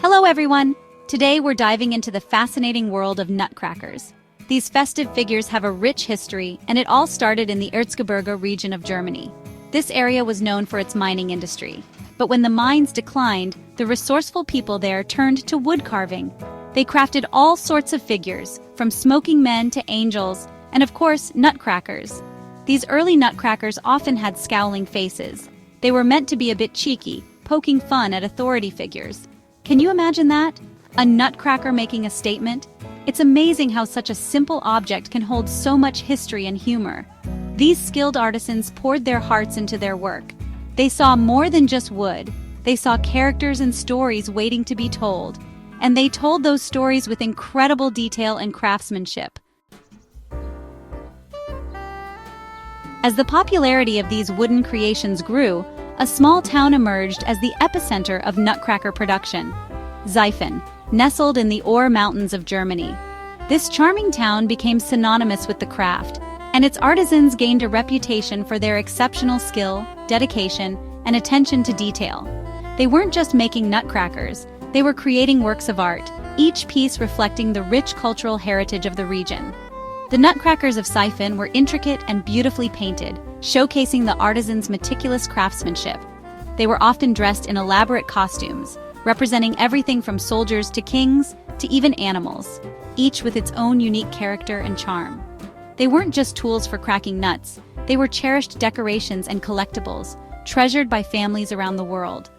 Hello everyone! Today we're diving into the fascinating world of nutcrackers. These festive figures have a rich history, and it all started in the Erzgebirge region of Germany. This area was known for its mining industry. But when the mines declined, the resourceful people there turned to wood carving. They crafted all sorts of figures, from smoking men to angels, and of course, nutcrackers. These early nutcrackers often had scowling faces. They were meant to be a bit cheeky, poking fun at authority figures. Can you imagine that? A nutcracker making a statement? It's amazing how such a simple object can hold so much history and humor. These skilled artisans poured their hearts into their work. They saw more than just wood. They saw characters and stories waiting to be told. And they told those stories with incredible detail and craftsmanship. As the popularity of these wooden creations grew, a small town emerged as the epicenter of nutcracker production. Xaifen, nestled in the Ore Mountains of Germany. This charming town became synonymous with the craft, and its artisans gained a reputation for their exceptional skill, dedication, and attention to detail. They weren't just making nutcrackers, they were creating works of art, each piece reflecting the rich cultural heritage of the region. The nutcrackers of Xaifen were intricate and beautifully painted, showcasing the artisans' meticulous craftsmanship. They were often dressed in elaborate costumes, representing everything from soldiers to kings to even animals, each with its own unique character and charm. They weren't just tools for cracking nuts, they were cherished decorations and collectibles, treasured by families around the world.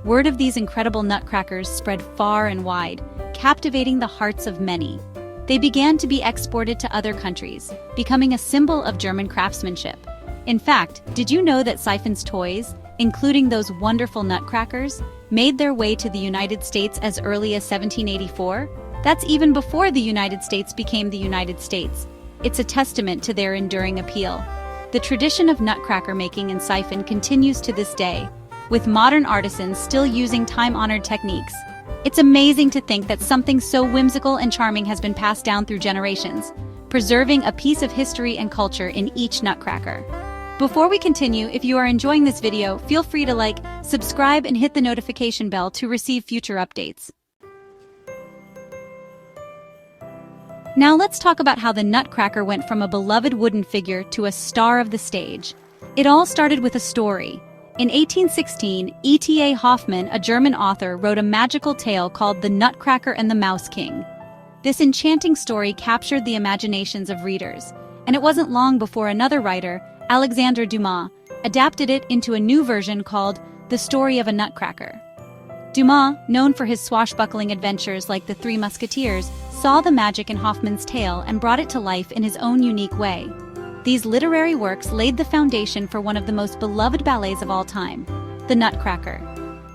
Word of these incredible nutcrackers spread far and wide, captivating the hearts of many. They began to be exported to other countries, becoming a symbol of German craftsmanship. In fact, did you know that Xaifen's toys, including those wonderful nutcrackers, made their way to the United States as early as 1784? That's even before the United States became the United States. It's a testament to their enduring appeal. The tradition of nutcracker making in Xaifen continues to this day, with modern artisans still using time-honored techniques. It's amazing to think that something so whimsical and charming has been passed down through generations, preserving a piece of history and culture in each nutcracker. Before we continue, if you are enjoying this video, feel free to like, subscribe, and hit the notification bell to receive future updates. Now let's talk about how the nutcracker went from a beloved wooden figure to a star of the stage. It all started with a story. In 1816, E.T.A. Hoffmann, a German author, wrote a magical tale called The Nutcracker and the Mouse King. This enchanting story captured the imaginations of readers, and it wasn't long before another writer, Alexandre Dumas, adapted it into a new version called The Story of a Nutcracker. Dumas, known for his swashbuckling adventures like the Three Musketeers, saw the magic in Hoffmann's tale and brought it to life in his own unique way. These literary works laid the foundation for one of the most beloved ballets of all time, The Nutcracker.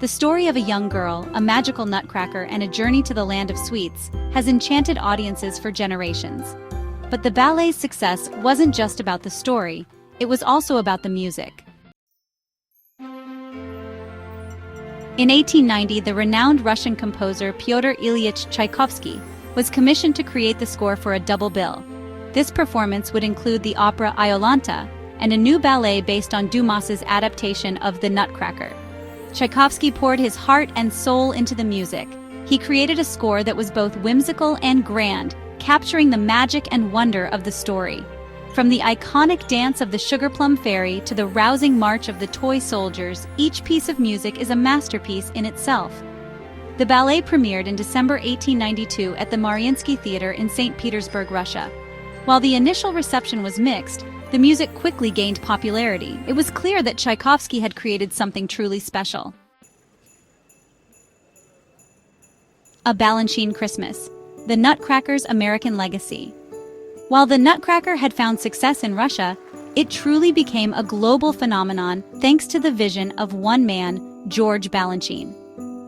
The story of a young girl, a magical nutcracker, and a journey to the land of sweets has enchanted audiences for generations. But the ballet's success wasn't just about the story, it was also about the music. In 1890, the renowned Russian composer Pyotr Ilyich Tchaikovsky was commissioned to create the score for a double bill. This performance would include the opera Iolanta and a new ballet based on Dumas's adaptation of The Nutcracker. Tchaikovsky poured his heart and soul into the music. He created a score that was both whimsical and grand, capturing the magic and wonder of the story. From the iconic dance of the Sugar Plum Fairy to the rousing march of the toy soldiers, each piece of music is a masterpiece in itself. The ballet premiered in December 1892 at the Mariinsky Theater in St. Petersburg, Russia. While the initial reception was mixed, the music quickly gained popularity. It was clear that Tchaikovsky had created something truly special. A Balanchine Christmas, the Nutcracker's American legacy. While the Nutcracker had found success in Russia, it truly became a global phenomenon thanks to the vision of one man, George Balanchine.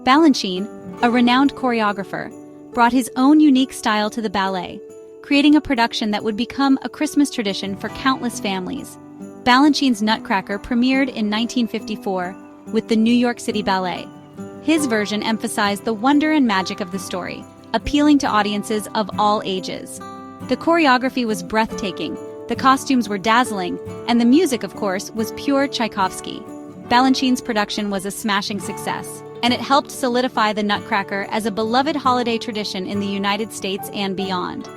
Balanchine, a renowned choreographer, brought his own unique style to the ballet, creating a production that would become a Christmas tradition for countless families. Balanchine's Nutcracker premiered in 1954 with the New York City Ballet. His version emphasized the wonder and magic of the story, appealing to audiences of all ages. The choreography was breathtaking, the costumes were dazzling, and the music, of course, was pure Tchaikovsky. Balanchine's production was a smashing success, and it helped solidify the Nutcracker as a beloved holiday tradition in the United States and beyond.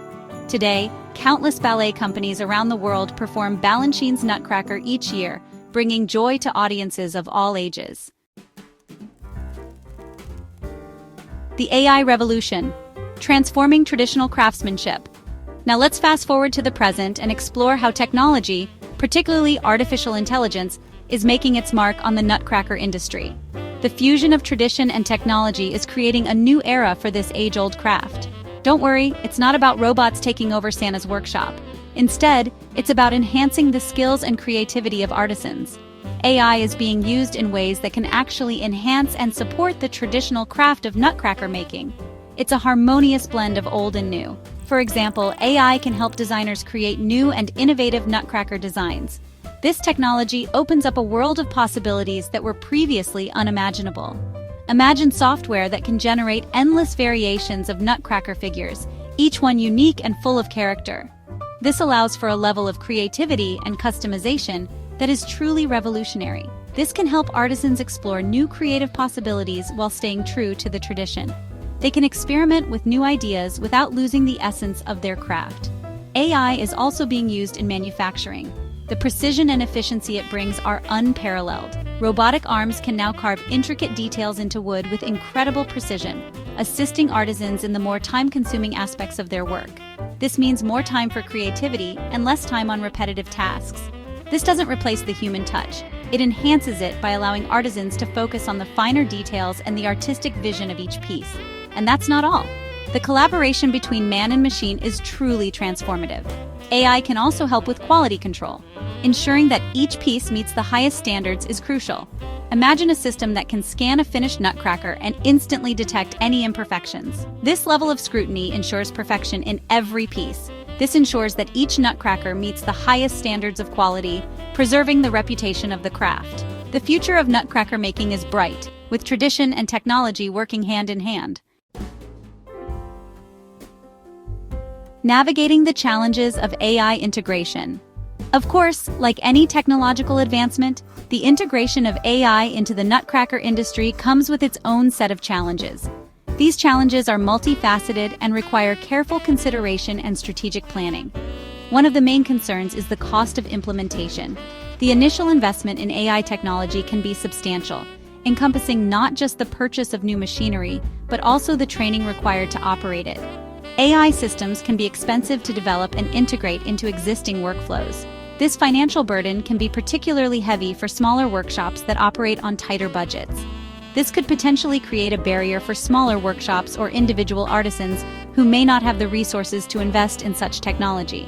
Today, countless ballet companies around the world perform Balanchine's Nutcracker each year, bringing joy to audiences of all ages. The AI revolution, transforming traditional craftsmanship. Now let's fast forward to the present and explore how technology, particularly artificial intelligence, is making its mark on the Nutcracker industry. The fusion of tradition and technology is creating a new era for this age-old craft. Don't worry, it's not about robots taking over Santa's workshop. Instead, it's about enhancing the skills and creativity of artisans. AI is being used in ways that can actually enhance and support the traditional craft of nutcracker making. It's a harmonious blend of old and new. For example, AI can help designers create new and innovative nutcracker designs. This technology opens up a world of possibilities that were previously unimaginable. Imagine software that can generate endless variations of nutcracker figures, each one unique and full of character. This allows for a level of creativity and customization that is truly revolutionary. This can help artisans explore new creative possibilities while staying true to the tradition. They can experiment with new ideas without losing the essence of their craft. AI is also being used in manufacturing. The precision and efficiency it brings are unparalleled. Robotic arms can now carve intricate details into wood with incredible precision, assisting artisans in the more time-consuming aspects of their work. This means more time for creativity and less time on repetitive tasks. This doesn't replace the human touch. It enhances it by allowing artisans to focus on the finer details and the artistic vision of each piece. And that's not all. The collaboration between man and machine is truly transformative. AI can also help with quality control. Ensuring that each piece meets the highest standards is crucial. Imagine a system that can scan a finished nutcracker and instantly detect any imperfections. This level of scrutiny ensures perfection in every piece. This ensures that each nutcracker meets the highest standards of quality, preserving the reputation of the craft. The future of nutcracker making is bright, with tradition and technology working hand in hand. Navigating the challenges of AI integration. Of course, like any technological advancement, the integration of AI into the nutcracker industry comes with its own set of challenges. These challenges are multifaceted and require careful consideration and strategic planning. One of the main concerns is the cost of implementation. The initial investment in AI technology can be substantial, encompassing not just the purchase of new machinery, but also the training required to operate it. AI systems can be expensive to develop and integrate into existing workflows. This financial burden can be particularly heavy for smaller workshops that operate on tighter budgets. This could potentially create a barrier for smaller workshops or individual artisans who may not have the resources to invest in such technology.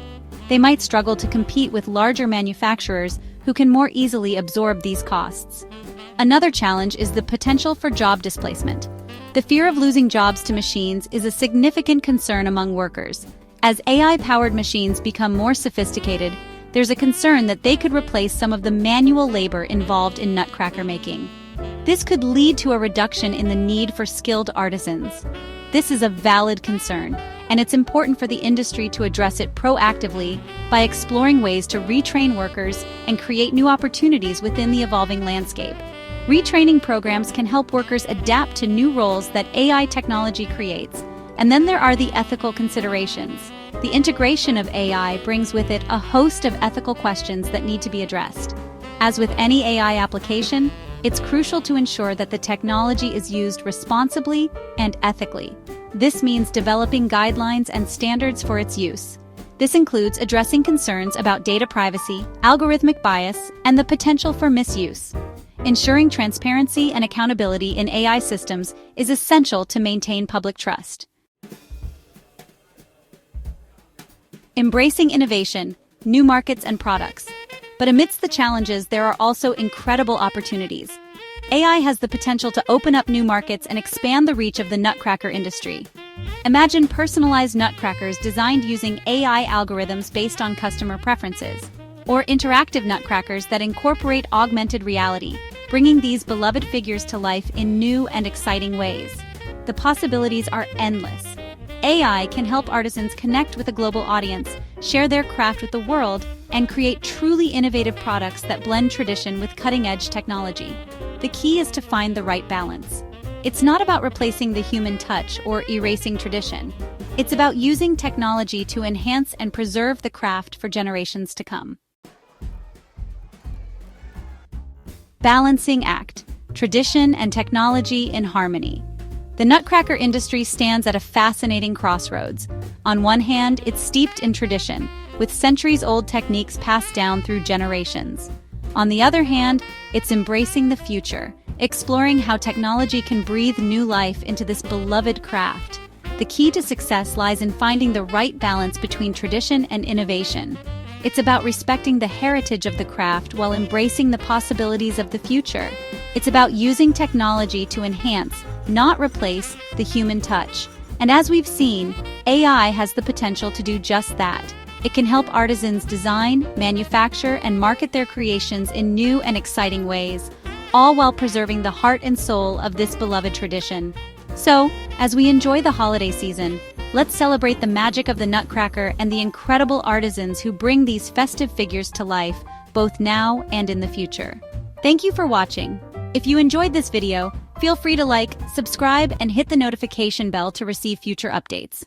They might struggle to compete with larger manufacturers who can more easily absorb these costs. Another challenge is the potential for job displacement. The fear of losing jobs to machines is a significant concern among workers. As AI-powered machines become more sophisticated, there's a concern that they could replace some of the manual labor involved in nutcracker making. This could lead to a reduction in the need for skilled artisans. This is a valid concern, and it's important for the industry to address it proactively by exploring ways to retrain workers and create new opportunities within the evolving landscape. Retraining programs can help workers adapt to new roles that AI technology creates. And then there are the ethical considerations. The integration of AI brings with it a host of ethical questions that need to be addressed. As with any AI application, it's crucial to ensure that the technology is used responsibly and ethically. This means developing guidelines and standards for its use. This includes addressing concerns about data privacy, algorithmic bias, and the potential for misuse. Ensuring transparency and accountability in AI systems is essential to maintain public trust. Embracing innovation, new markets and products. But amidst the challenges, there are also incredible opportunities. AI has the potential to open up new markets and expand the reach of the nutcracker industry. Imagine personalized nutcrackers designed using AI algorithms based on customer preferences, or interactive nutcrackers that incorporate augmented reality, bringing these beloved figures to life in new and exciting ways. The possibilities are endless. AI can help artisans connect with a global audience, share their craft with the world, and create truly innovative products that blend tradition with cutting-edge technology. The key is to find the right balance. It's not about replacing the human touch or erasing tradition. It's about using technology to enhance and preserve the craft for generations to come. Balancing act: tradition and technology in harmony. The Nutcracker industry stands at a fascinating crossroads. On one hand, it's steeped in tradition, with centuries-old techniques passed down through generations. On the other hand, it's embracing the future, exploring how technology can breathe new life into this beloved craft. The key to success lies in finding the right balance between tradition and innovation. It's about respecting the heritage of the craft while embracing the possibilities of the future. It's about using technology to enhance, not replace, the human touch. And as we've seen, AI has the potential to do just that. It can help artisans design, manufacture, and market their creations in new and exciting ways, all while preserving the heart and soul of this beloved tradition. So, as we enjoy the holiday season, let's celebrate the magic of the Nutcracker and the incredible artisans who bring these festive figures to life, both now and in the future. Thank you for watching. If you enjoyed this video, feel free to like, subscribe, and hit the notification bell to receive future updates.